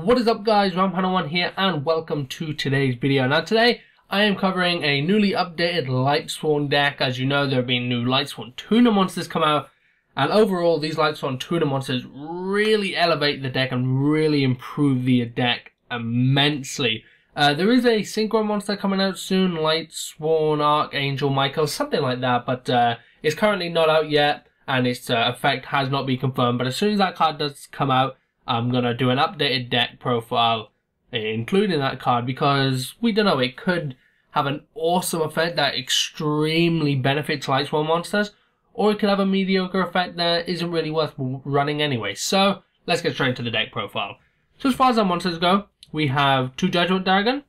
What is up guys, Rampano1 here and welcome to today's video. Now today I am covering a newly updated Lightsworn deck. As you know, there have been new Lightsworn Tuna monsters come out, and overall these Lightsworn Tuna monsters really elevate the deck and really improve the deck immensely. There is a Synchro monster coming out soon, Lightsworn Archangel Michael, something like that, but it's currently not out yet and its effect has not been confirmed. But as soon as that card does come out, I'm going to do an updated deck profile including that card, because we don't know, it could have an awesome effect that extremely benefits Lightsworn monsters, or it could have a mediocre effect that isn't really worth running anyway. So let's get straight into the deck profile. So as far as our monsters go, we have 2 Judgment Dragon,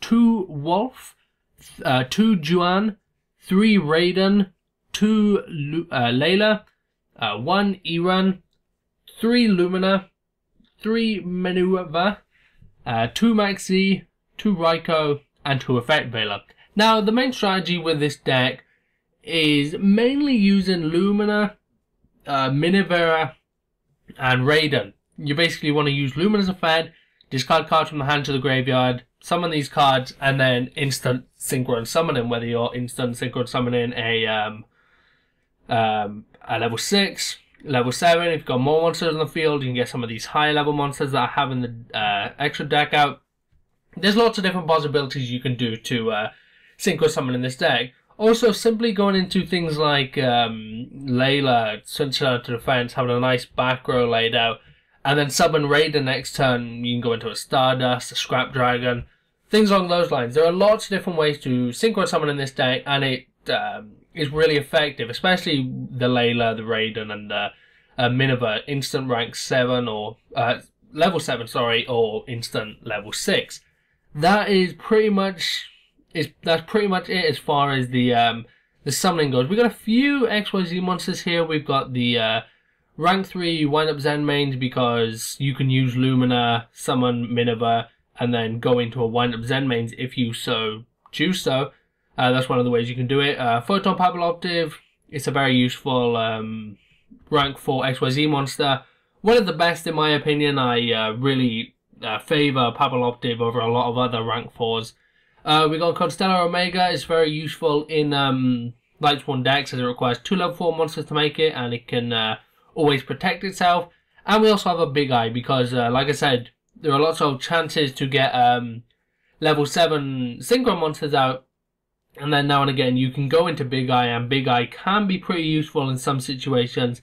2 Wolf, 2 Juan, 3 Raiden, 2 Layla, 1 Iran, 3 Lumina, 3 Menuva, 2 Maxi, 2 Raikou, and 2 Effect Veiler. Now, the main strategy with this deck is mainly using Lumina, Minerva, and Raiden. You basically want to use Lumina's effect, discard cards from the hand to the graveyard, summon these cards, and then instant Synchro summon them, whether you're instant Synchro summoning a level 6, level 7, if you've got more monsters on the field, you can get some of these higher level monsters that are having the extra deck out. There's lots of different possibilities you can do to Synchro summon in this deck. Also, simply going into things like Layla, switch her to defense, having a nice back row laid out, and then summon Raiden next turn. You can go into a Stardust, a Scrap Dragon, things along those lines. There are lots of different ways to Synchro summon in this deck, and it is really effective, especially the Layla, the Raiden, and the Minerva, instant rank 7 or level 7, sorry, or instant level 6. That is pretty much that's pretty much it as far as the summoning goes. We've got a few XYZ monsters here. We've got the rank 3 wind up Zen mains, because you can use Lumina, summon Minerva, and then go into a wind up Zen mains if you so choose so. That's one of the ways you can do it. Photon Papilloptive, it's a very useful rank 4 XYZ monster. One of the best in my opinion. I really favour Papilloptive over a lot of other rank 4s. We got Constellar Omega. It's very useful in Lightsworn decks, as it requires 2 level 4 monsters to make it, and it can always protect itself. And we also have a Big Eye, because like I said, there are lots of chances to get level 7 Synchro monsters out. And then now and again you can go into Big Eye, and Big Eye can be pretty useful in some situations.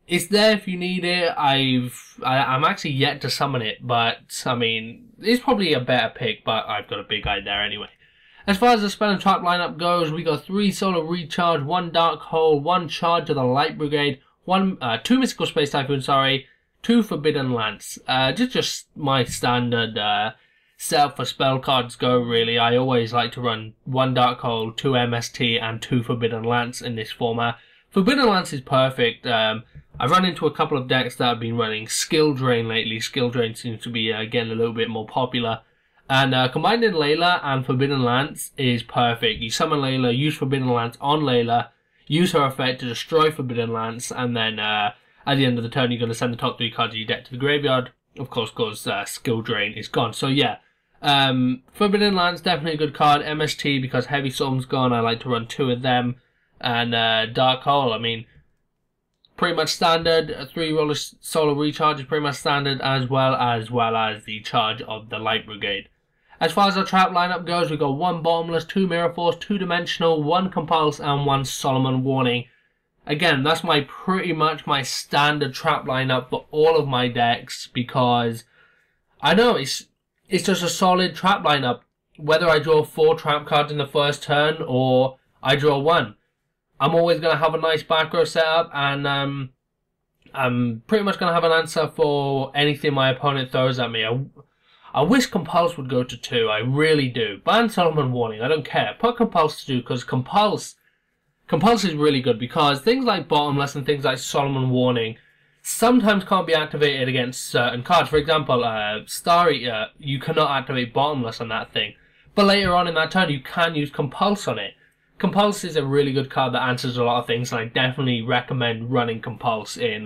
It's there if you need it. I'm actually yet to summon it, but I mean, it's probably a better pick, but I've got a Big Eye there anyway. As far as the spell and trap lineup goes, we got 3 Solar Recharge, 1 Dark Hole, 1 Charge of the Light Brigade, 2 Mystical Space Typhoon, sorry, 2 Forbidden Lance. Just my standard setup for spell cards go, really. I always like to run 1 Dark Hole, 2 MST, and 2 Forbidden Lance in this format. Forbidden Lance is perfect. I've run into a couple of decks that have been running Skill Drain lately. Skill Drain seems to be getting a little bit more popular. And combining Layla and Forbidden Lance is perfect. You summon Layla, use Forbidden Lance on Layla, use her effect to destroy Forbidden Lance, and then at the end of the turn you're going to send the top 3 cards of your deck to the graveyard. Of course, because Skill Drain is gone. So yeah, Forbidden Lance, definitely a good card. MST, because Heavy Storm's gone, I like to run 2 of them. And Dark Hole, I mean, pretty much standard. 3 roller Solar Recharge is pretty much standard, as well as the Charge of the Light Brigade. As far as our trap lineup goes, we've got 1 Bottomless, 2 Mirror Force, 2 Dimensional, 1 Compulse, and 1 Solomon Warning. Again, that's pretty much my standard trap lineup for all of my decks, because I know it's just a solid trap lineup. Whether I draw 4 trap cards in the first turn or I draw 1, I'm always going to have a nice back row setup, and I'm pretty much going to have an answer for anything my opponent throws at me. I wish Compulse would go to 2, I really do. Ban Solomon Warning, I don't care. Put Compulse to 2, because Compulse is really good, because things like Bottomless and things like Solomon Warning sometimes can't be activated against certain cards. For example, Star Eater, you cannot activate Bottomless on that thing. But later on in that turn, you can use Compulse on it. Compulse is a really good card that answers a lot of things, and I definitely recommend running Compulse in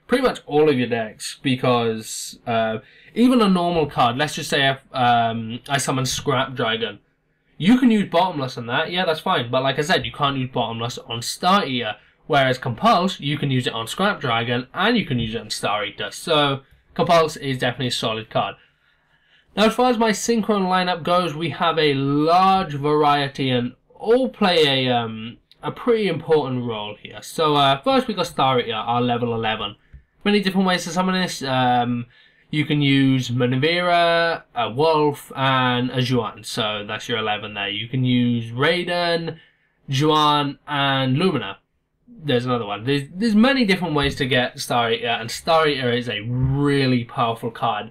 pretty much all of your decks, because even a normal card, let's just say I summon Scrap Dragon, you can use Bottomless on that, yeah, that's fine, but like I said, you can't use Bottomless on Star Eater, whereas Compulse, you can use it on Scrap Dragon, and you can use it on Star Eater, so Compulse is definitely a solid card. Now, as far as my Synchro lineup goes, we have a large variety, and all play a pretty important role here. So first we got Star Eater, our level 11. Many different ways to summon this. You can use Manivira, a Wolf, and a Juan. So that's your 11 there. You can use Raiden, Juan, and Lumina. There's another one. There's many different ways to get Star Eater, and Star Eater is a really powerful card.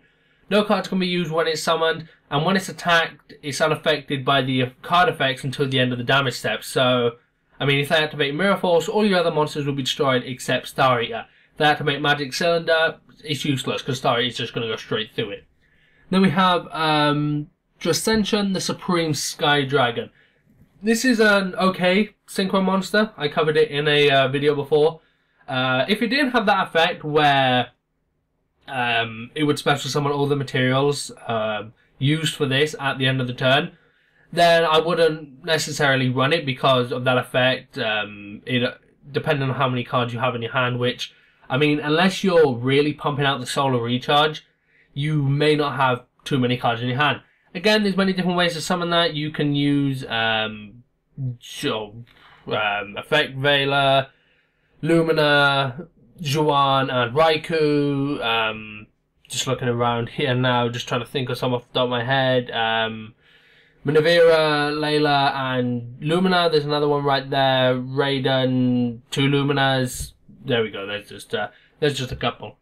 No cards can be used when it's summoned, and when it's attacked, it's unaffected by the card effects until the end of the damage step. So, I mean, if they activate Mirror Force, all your other monsters will be destroyed except Star Eater. If they activate Magic Cylinder, it's useless because Star Eater is just going to go straight through it. Then we have Drascension, the Supreme Sky Dragon. This is an okay Synchro monster. I covered it in a video before. If it didn't have that effect where it would special summon all the materials used for this at the end of the turn, then I wouldn't necessarily run it because of that effect. Depending on how many cards you have in your hand, which, I mean, unless you're really pumping out the Solar Recharge, you may not have too many cards in your hand. Again, there's many different ways to summon that. You can use Effect Veiler, Lumina, Juan, and Raikou. Just looking around here now, just trying to think of some off the top of my head. Manivira, Layla, and Lumina. There's another one right there. Raiden, 2 Luminas. There we go. There's just a couple.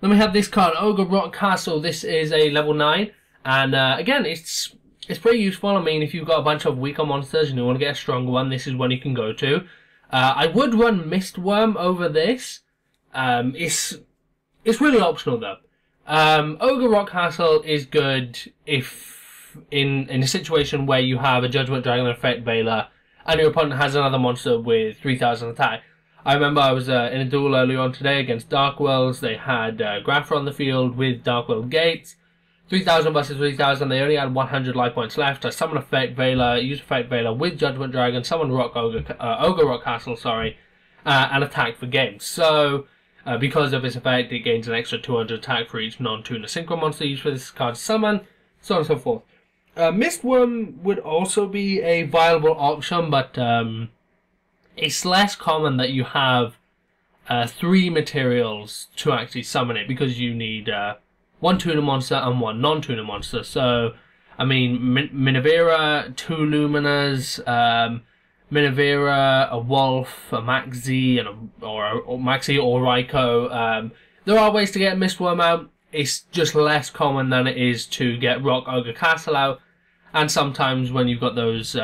Then we have this card, Ogre Rock Castle. This is a level 9, and again, it's pretty useful. I mean, if you've got a bunch of weaker monsters and you want to get a stronger one, this is one you can go to. I would run Mistworm over this. It's really optional though. Ogre Rock Castle is good if in a situation where you have a Judgment Dragon Effect Veiler and your opponent has another monster with 3000 attack. I remember I was in a duel earlier on today against Dark Worlds. They had Grapher on the field with Dark World Gates. 3000 versus 3000, they only had 100 life points left. I summoned Effect Veiler, used Effect Veiler with Judgment Dragon, summoned Ogre Rock Castle, and attacked for games. So, because of its effect, it gains an extra 200 attack for each non-tuner Synchro monster used for this card to summon, so on and so forth. Mistworm would also be a viable option, but it's less common that you have 3 materials to actually summon it, because you need 1 tuner monster and 1 non-tuner monster. So, I mean, Manivira, 2 Luminas, Manivira, a Wolf, a Maxi, or Maxi or Raikou. There are ways to get Mistworm out. It's just less common than it is to get Rock Ogre Castle out. And sometimes when you've got those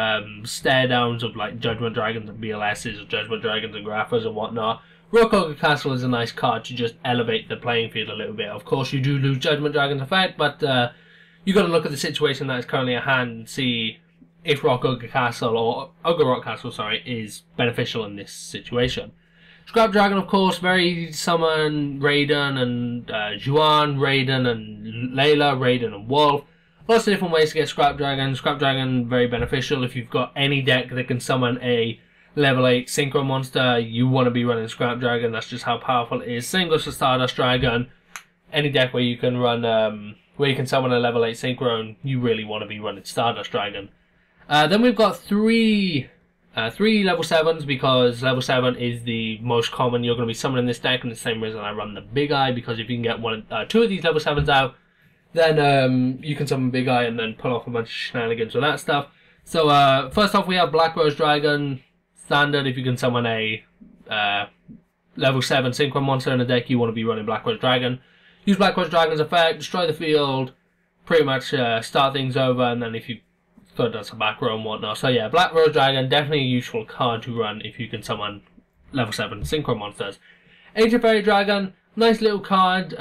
stare downs of like Judgment Dragons and BLSs, or Judgment Dragons and Graphers and whatnot, Rock Ogre Castle is a nice card to just elevate the playing field a little bit. Of course, you do lose Judgment Dragon's effect, but you've got to look at the situation that is currently at hand and see if Rock Ogre Castle, or Ogre Rock Castle, sorry, is beneficial in this situation. Scrap Dragon, of course, very easy to summon. Raiden and Juan, Raiden and Layla, Raiden and Wolf. Lots of different ways to get Scrap Dragon. Scrap Dragon, very beneficial. If you've got any deck that can summon a level 8 Synchro monster, you want to be running Scrap Dragon. That's just how powerful it is. Same goes for Stardust Dragon. Any deck where you can run, where you can summon a level 8 Synchro, you really want to be running Stardust Dragon. Then we've got three level 7s, because level 7 is the most common you're going to be summoning this deck, and the same reason I run the Big Eye, because if you can get 2 of these level 7s out, then you can summon Big Eye and then pull off a bunch of shenanigans with that stuff. So first off, we have Black Rose Dragon. Standard, if you can summon a level 7 Synchro monster in a deck, you want to be running Black Rose Dragon. Use Black Rose Dragon's effect, destroy the field, pretty much start things over, and then if you third does some back row and whatnot. So yeah, Black Rose Dragon, definitely a useful card to run if you can summon level 7 Synchro monsters. Ancient Fairy Dragon, nice little card.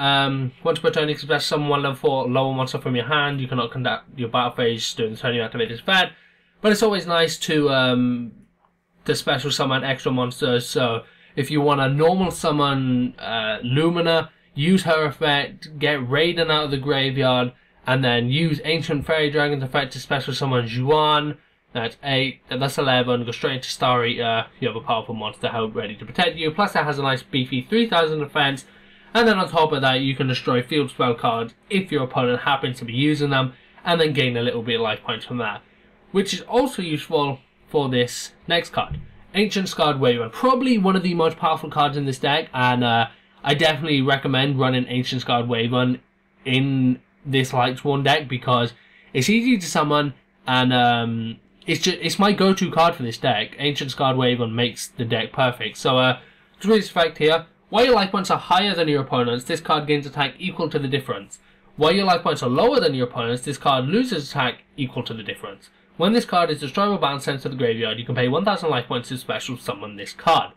Once per turn, you can special summon 1 level 4 lower monster from your hand. You cannot conduct your battle phase during the turn you activate this effect. But it's always nice to special summon extra monsters. So If you want a normal summon Lumina, use her effect, get Raiden out of the graveyard, and then use Ancient Fairy Dragon's effect to special summon Juan. That's 8, that's 11, go straight into Star Eater, you have a powerful monster held ready to protect you, plus that has a nice beefy 3000 defense, and then on top of that you can destroy field spell cards if your opponent happens to be using them, and then gain a little bit of life points from that. Which is also useful for this next card, Ancient Scarred Waven. Probably one of the most powerful cards in this deck, and I definitely recommend running Ancient Scarred Waven in this Lightsworn deck because it's easy to summon, and it's my go-to card for this deck. Ancient Scarred Waven makes the deck perfect. So to read this effect here, while your life points are higher than your opponent's, this card gains attack equal to the difference. While your life points are lower than your opponent's, this card loses attack equal to the difference. When this card is destroyed or banned sent to the graveyard, you can pay 1000 life points to special summon this card.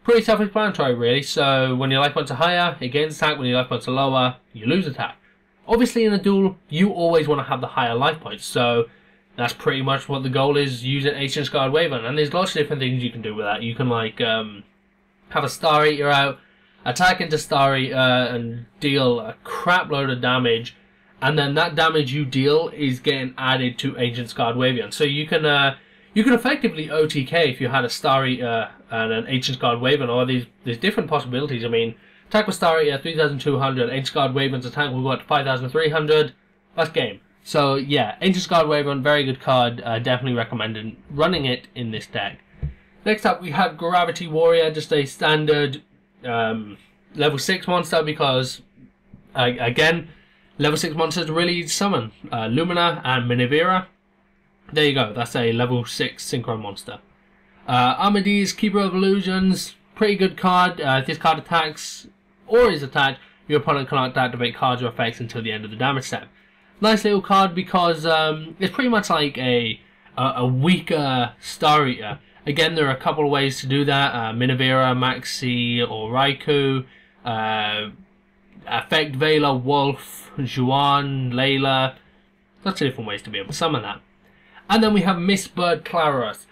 Pretty self-explanatory really, so when your life points are higher, it gains attack, when your life points are lower, you lose attack. Obviously in a duel, you always want to have the higher life points, so that's pretty much what the goal is, using Ancient Scarred Waven, and there's lots of different things you can do with that. You can like have a Star Eater out, attack into Star Eater and deal a crap load of damage, and then that damage you deal is getting added to Ancient Scarred Waven. So you can effectively OTK if you had a Star Eater and an Ancient Scarred Waven, or there's different possibilities. I mean, attack with Star Eater 3200, Ancient Scarred Waven's attack will go up to 5300, that's game. So yeah, Ancient Scarred Waven, very good card, definitely recommended running it in this deck. Next up we have Gravity Warrior, just a standard level 6 monster because, again, level 6 monsters really easy to summon. Lumina and Minivira. There you go, that's a level 6 Synchro monster. Armades, Keeper of Illusions, pretty good card. If this card attacks or is attacked, your opponent cannot activate cards or effects until the end of the damage step. Nice little card because it's pretty much like a weaker Star Eater. Again, there are a couple of ways to do that. Minivira, Maxi, or Raikou. Effect Veiler, Wolf, Juan, Layla. Lots of different ways to be able to summon that. And then we have Mistbird Claros,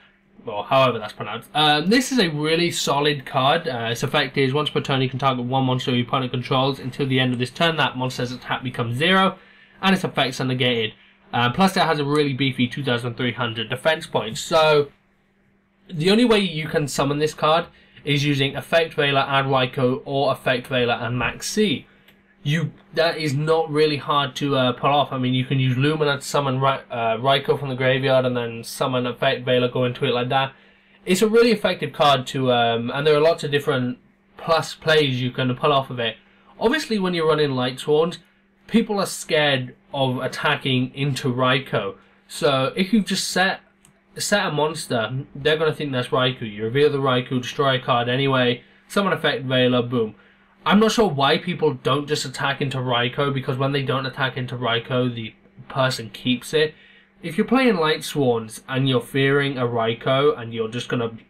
or however that's pronounced. This is a really solid card. Its effect is once per turn you can target one monster your opponent controls. Until the end of this turn, that monster's attack becomes 0, and its effects are negated. Plus, it has a really beefy 2300 defense points. So, the only way you can summon this card is using Effect Veiler and Raikou, or Effect Veiler and Maxi. That is not really hard to pull off. I mean, you can use Lumina to summon Raikou from the graveyard and then summon Effect Veiler, go into it like that. It's a really effective card to, and there are lots of different plus plays you can pull off of it. Obviously, when you're running Lightsworns, people are scared of attacking into Raikou. So if you just set a monster, they're going to think that's Raikou. You reveal the Raikou, destroy a card anyway, summon Effect Veiler, boom. I'm not sure why people don't just attack into Raikou, because when they don't attack into Raikou, the person keeps it. If you're playing Lightsworns and you're fearing a Raikou and you're just going to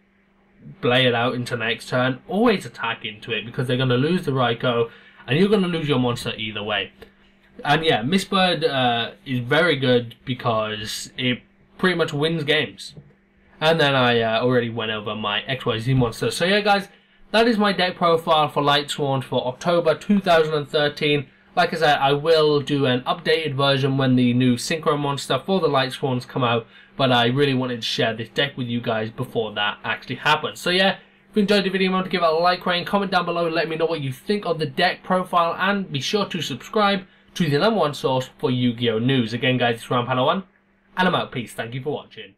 play it out into next turn, always attack into it, because they're going to lose the Raikou and you're going to lose your monster either way. And yeah, Mistbird is very good because it pretty much wins games. And then I already went over my XYZ monsters. So yeah guys, that is my deck profile for Lightsworn for October 2013. Like I said, I will do an updated version when the new Synchro monster for the Lightsworns come out, but I really wanted to share this deck with you guys before that actually happens. So yeah, if you enjoyed the video, remember to give it a like, rating, comment down below and let me know what you think of the deck profile, and be sure to subscribe to the #1 source for Yu-Gi-Oh! News. Again guys, it's Round Panel 1, and I'm out. Peace. Thank you for watching.